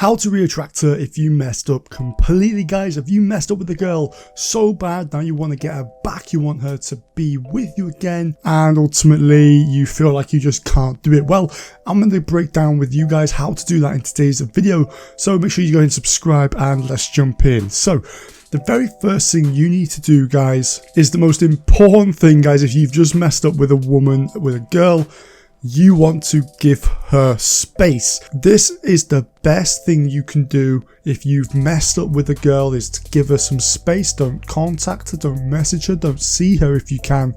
How to re-attract her if you messed up completely, guys. If you messed up with a girl so bad, now you want to get her back, you want her to be with you again, and ultimately you feel like you just can't do it. Well, I'm going to break down with you guys how to do that in today's video, so make sure you go and subscribe and let's jump in. So the very first thing you need to do, guys, is the most important thing, guys. If you've just messed up with a woman, with a girl, you want to give her space. This is the best thing you can do if you've messed up with a girl, is to give her some space. Don't contact her, don't message her, don't see her if you can.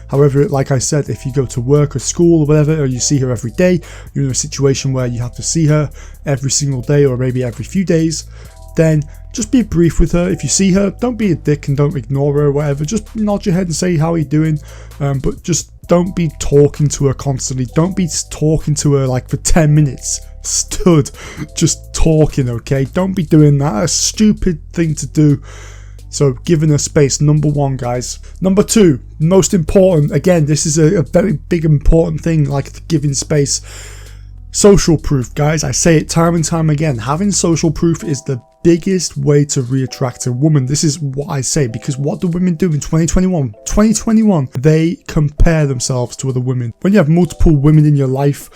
However, like I said, if you go to work or school or whatever, or you see her every day, you're in a situation where you have to see her every single day or maybe every few days, then just be brief with her. If you see her, don't be a dick and don't ignore her or whatever. Just nod your head and say, how are you doing? But just don't be talking to her constantly. Don't be talking to her like for 10 minutes stood just talking, okay? Don't be doing that. A stupid thing to do. So giving her space, number one, guys. Number two, most important, again, this is a very big important thing, like giving space. Social proof, guys. I say it time and time again. Having social proof is the biggest way to re-attract a woman. This is what I say, because what do women do in 2021? They compare themselves to other women. When you have multiple women in your life,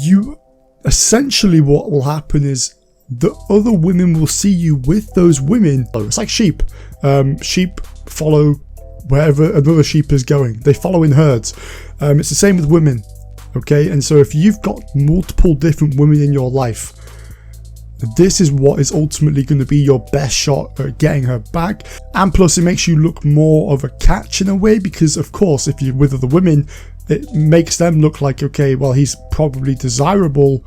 you essentially, what will happen is the other women will see you with those women. It's like sheep. Sheep follow wherever another sheep is going. They follow in herds. It's the same with women. Okay, and so if you've got multiple different women in your life, this is what is ultimately going to be your best shot at getting her back. And plus, it makes you look more of a catch in a way, because of course, if you're with other women, it makes them look like, okay, well, he's probably desirable.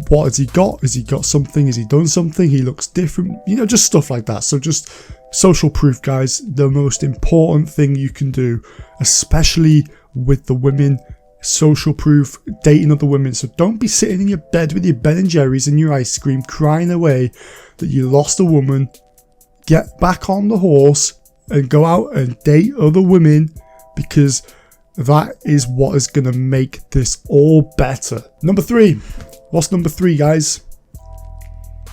What has he got? Has he got something? Has he done something? He looks different, you know, just stuff like that. So just social proof, guys, the most important thing you can do, especially with the women. Social proof, dating other women. So don't be sitting in your bed with your Ben and Jerry's and your ice cream crying away that you lost a woman. Get back on the horse and go out and date other women, because that is what is going to make this all better. Number three. What's number three, guys?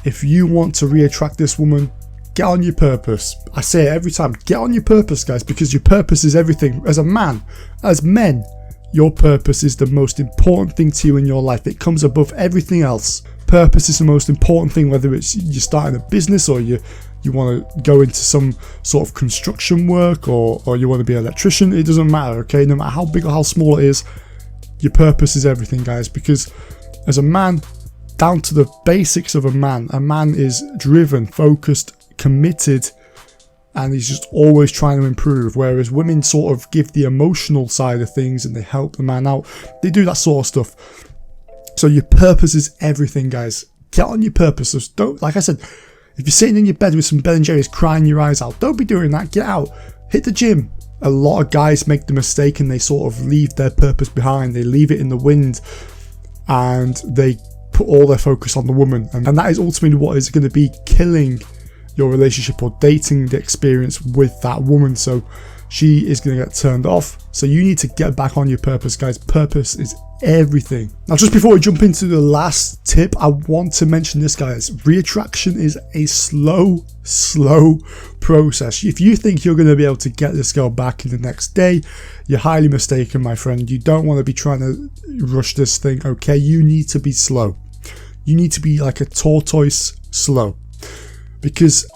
If you want to re-attract this woman, get on your purpose. I say it every time, get on your purpose, guys, because your purpose is everything. As a man, as men, your purpose is the most important thing to you in your life. It comes above everything else. Purpose is the most important thing, whether it's you're starting a business or you want to go into some sort of construction work, or you want to be an electrician. It doesn't matter, okay? No matter how big or how small it is, your purpose is everything, guys. Because as a man, down to the basics of a man is driven, focused, committed, and he's just always trying to improve. Whereas women sort of give the emotional side of things and they help the man out. They do that sort of stuff. So your purpose is everything, guys. Get on your purpose. So don't, like I said, if you're sitting in your bed with some Ben and Jerry's crying your eyes out, don't be doing that. Get out. Hit the gym. A lot of guys make the mistake and they sort of leave their purpose behind. They leave it in the wind and they put all their focus on the woman. And that is ultimately what is going to be killing your relationship or dating the experience with that woman. So she is going to get turned off. So you need to get back on your purpose, guys. Purpose is everything. Now, just before we jump into the last tip, I want to mention this, guys. Re-attraction is a slow process. If you think you're going to be able to get this girl back in the next day, you're highly mistaken, my friend. You don't want to be trying to rush this thing, okay? You need to be slow. You need to be like a tortoise, slow. Because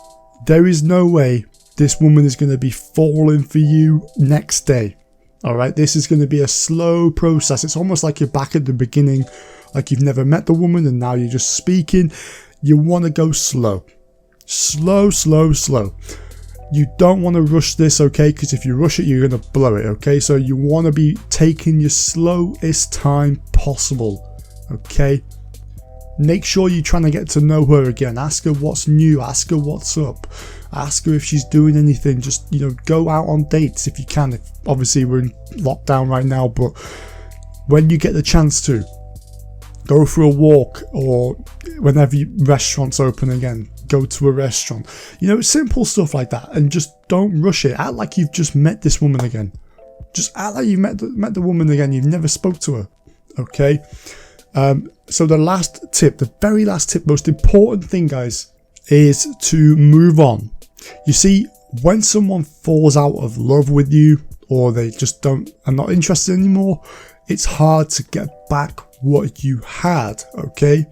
there is no way this woman is going to be falling for you next day. All right, this is going to be a slow process. It's almost like you're back at the beginning, like you've never met the woman and now you're just speaking. You want to go slow. Slow. You don't want to rush this, okay? Because if you rush it, you're going to blow it, okay? So you want to be taking your slowest time possible, okay? Make sure you're trying to get to know her again. Ask her what's new. Ask her what's up. Ask her if she's doing anything. Just, you know, go out on dates if you can. Obviously, we're in lockdown right now, but when you get the chance to, go for a walk, or whenever restaurants open again, go to a restaurant. You know, simple stuff like that. And just don't rush it. Act like you've just met this woman again. Just act like you've met the woman again. You've never spoke to her. Okay? So the last tip, the very last tip, most important thing, guys, is to move on. You see, when someone falls out of love with you, or they just are not interested anymore, it's hard to get back what you had, okay?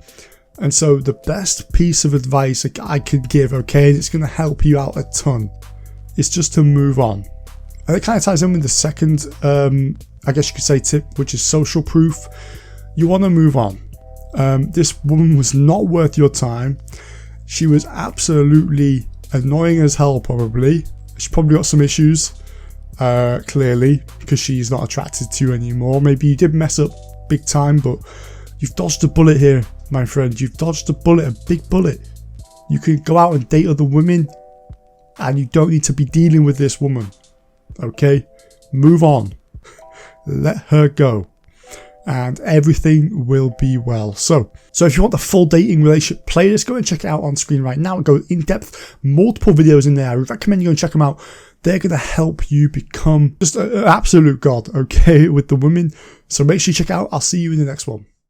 And so the best piece of advice I could give, okay, and it's going to help you out a ton, is just to move on. And it kind of ties in with the second, I guess you could say, tip, which is social proof. You want to move on. This woman was not worth your time. She was absolutely annoying as hell, probably. She probably got some issues, clearly, because she's not attracted to you anymore. Maybe you did mess up big time, but you've dodged a bullet here, my friend. You've dodged a bullet, a big bullet. You can go out and date other women, and you don't need to be dealing with this woman, okay? Move on. Let her go, and everything will be well. So if you want the full dating relationship playlist, go and check it out on screen right now. Go in depth, multiple videos in there. I recommend you go and check them out. They're going to help you become just an absolute god, okay, with the women. So make sure you check it out. I'll see you in the next one.